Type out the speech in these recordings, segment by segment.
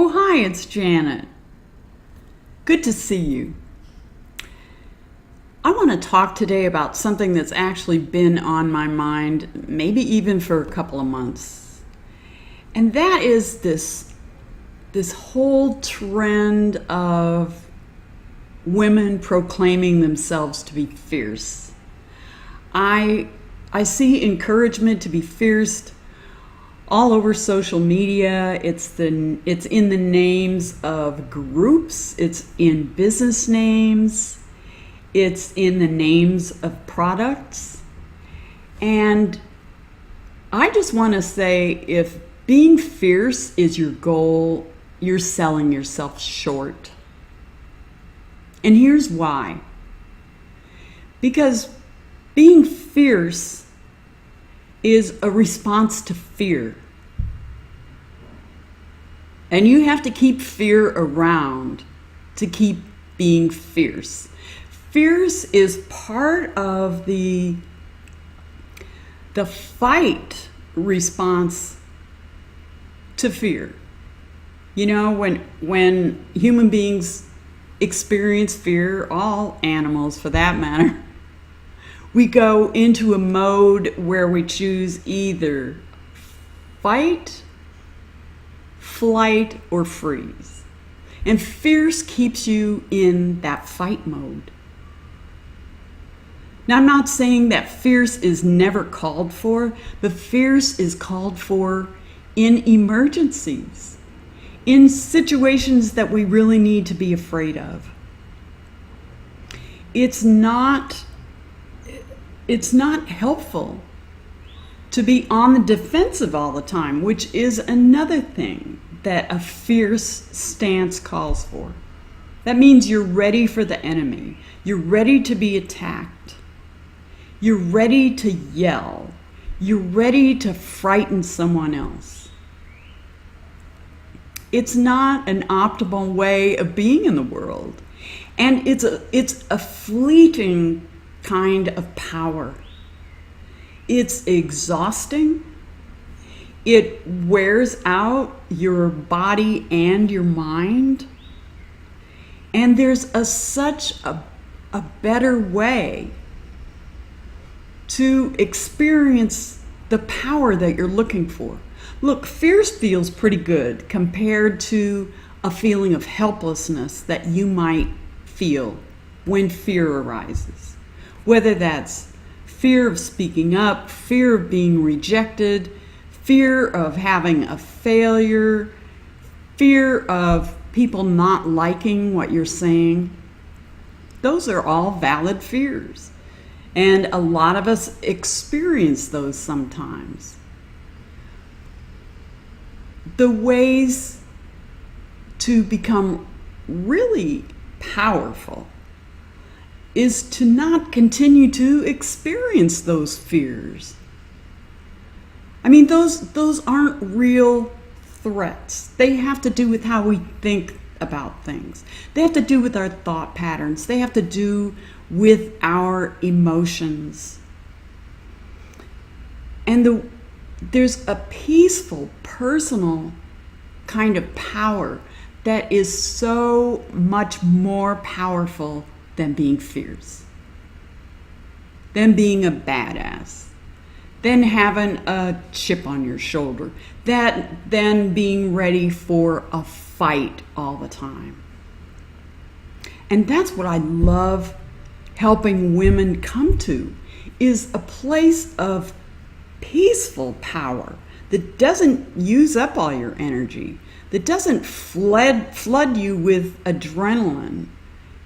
Oh, hi, it's Janet. Good to see you. I want to talk today about something that's actually been on my mind, maybe even for a couple of months. And that is this whole trend of women proclaiming themselves to be fierce. I see encouragement to be fierce all over social media. It's in the names of groups, it's in business names, it's in the names of products. And I just want to say, if being fierce is your goal, you're selling yourself short. And here's why. Because being fierce is a response to fear. And you have to keep fear around to keep being fierce. Fierce is part of the fight response to fear. You know, when human beings experience fear, all animals for that matter, we go into a mode where we choose either fight, flight, or freeze. And fierce keeps you in that fight mode. Now, I'm not saying that fierce is never called for, but fierce is called for in emergencies, in situations that we really need to be afraid of. It's not helpful to be on the defensive all the time, which is another thing that a fierce stance calls for. That means you're ready for the enemy. You're ready to be attacked. You're ready to yell. You're ready to frighten someone else. It's not an optimal way of being in the world. And it's a fleeting kind of power. It's exhausting. It wears out your body and your mind. And there's such a better way to experience the power that you're looking for. Look, fierce feels pretty good compared to a feeling of helplessness that you might feel when fear arises. Whether that's fear of speaking up, fear of being rejected, fear of having a failure, fear of people not liking what you're saying. Those are all valid fears. And a lot of us experience those sometimes. The ways to become really powerful is to not continue to experience those fears. I mean, those aren't real threats. They have to do with how we think about things. They have to do with our thought patterns. They have to do with our emotions. And there's a peaceful, personal kind of power that is so much more powerful than being fierce, than being a badass, than having a chip on your shoulder, than being ready for a fight all the time. And that's what I love helping women come to, is a place of peaceful power that doesn't use up all your energy, that doesn't flood you with adrenaline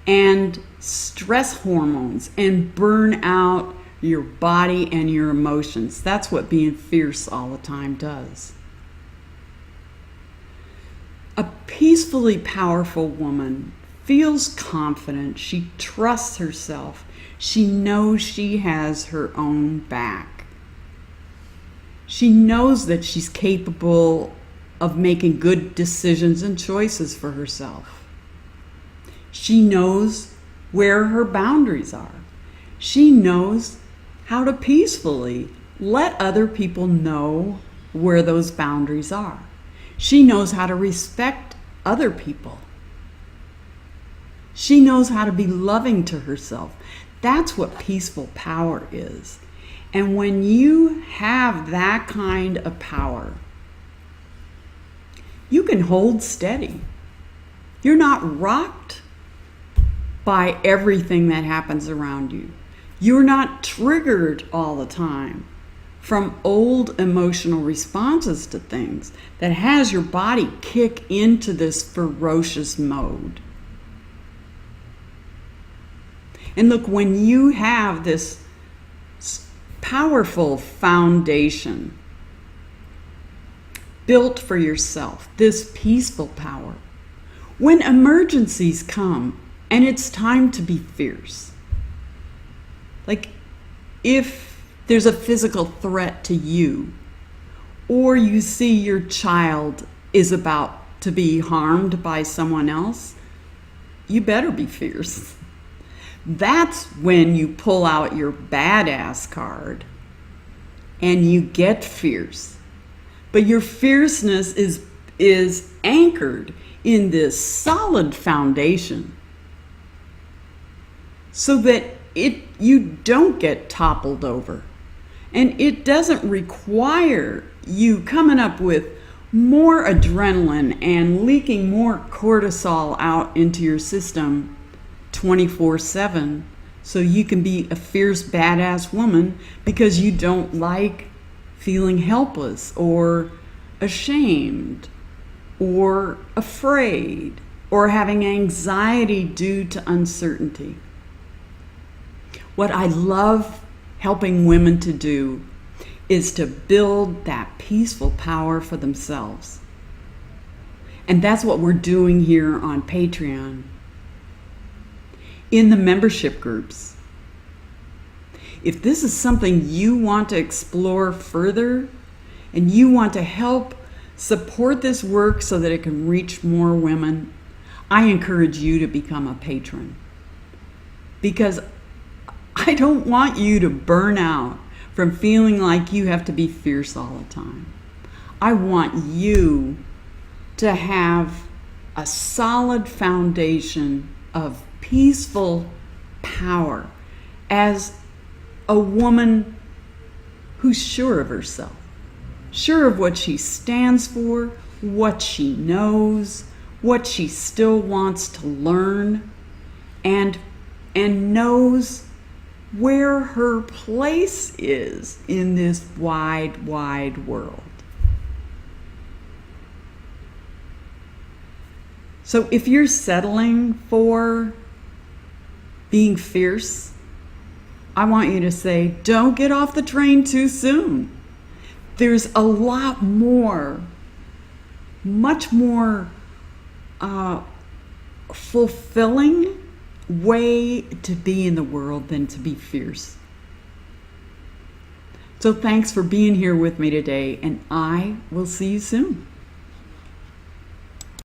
and stress hormones and burn out your body and your emotions. That's what being fierce all the time does. A peacefully powerful woman feels confident. She trusts herself. She knows she has her own back. She knows that she's capable of making good decisions and choices for herself. She knows where her boundaries are. She knows how to peacefully let other people know where those boundaries are. She knows how to respect other people. She knows how to be loving to herself. That's what peaceful power is. And when you have that kind of power, you can hold steady. You're not rocked by everything that happens around you. You're not triggered all the time from old emotional responses to things that has your body kick into this ferocious mode. And look, when you have this powerful foundation built for yourself, this peaceful power, when emergencies come and it's time to be fierce, like if there's a physical threat to you, or you see your child is about to be harmed by someone else, you better be fierce. That's when you pull out your badass card and you get fierce. But your fierceness is anchored in this solid foundation so that you don't get toppled over. And it doesn't require you coming up with more adrenaline and leaking more cortisol out into your system 24/7 so you can be a fierce badass woman because you don't like feeling helpless or ashamed or afraid or having anxiety due to uncertainty. What I love helping women to do is to build that peaceful power for themselves. And that's what we're doing here on Patreon. In the membership groups. If this is something you want to explore further and you want to help support this work so that it can reach more women, I encourage you to become a patron. Because I don't want you to burn out from feeling like you have to be fierce all the time. I want you to have a solid foundation of peaceful power as a woman who's sure of herself, sure of what she stands for, what she knows, what she still wants to learn, and knows where her place is in this wide, wide world. So if you're settling for being fierce, I want you to say, don't get off the train too soon. There's a lot more, much more fulfilling way to be in the world than to be fierce. So thanks for being here with me today, and I will see you soon.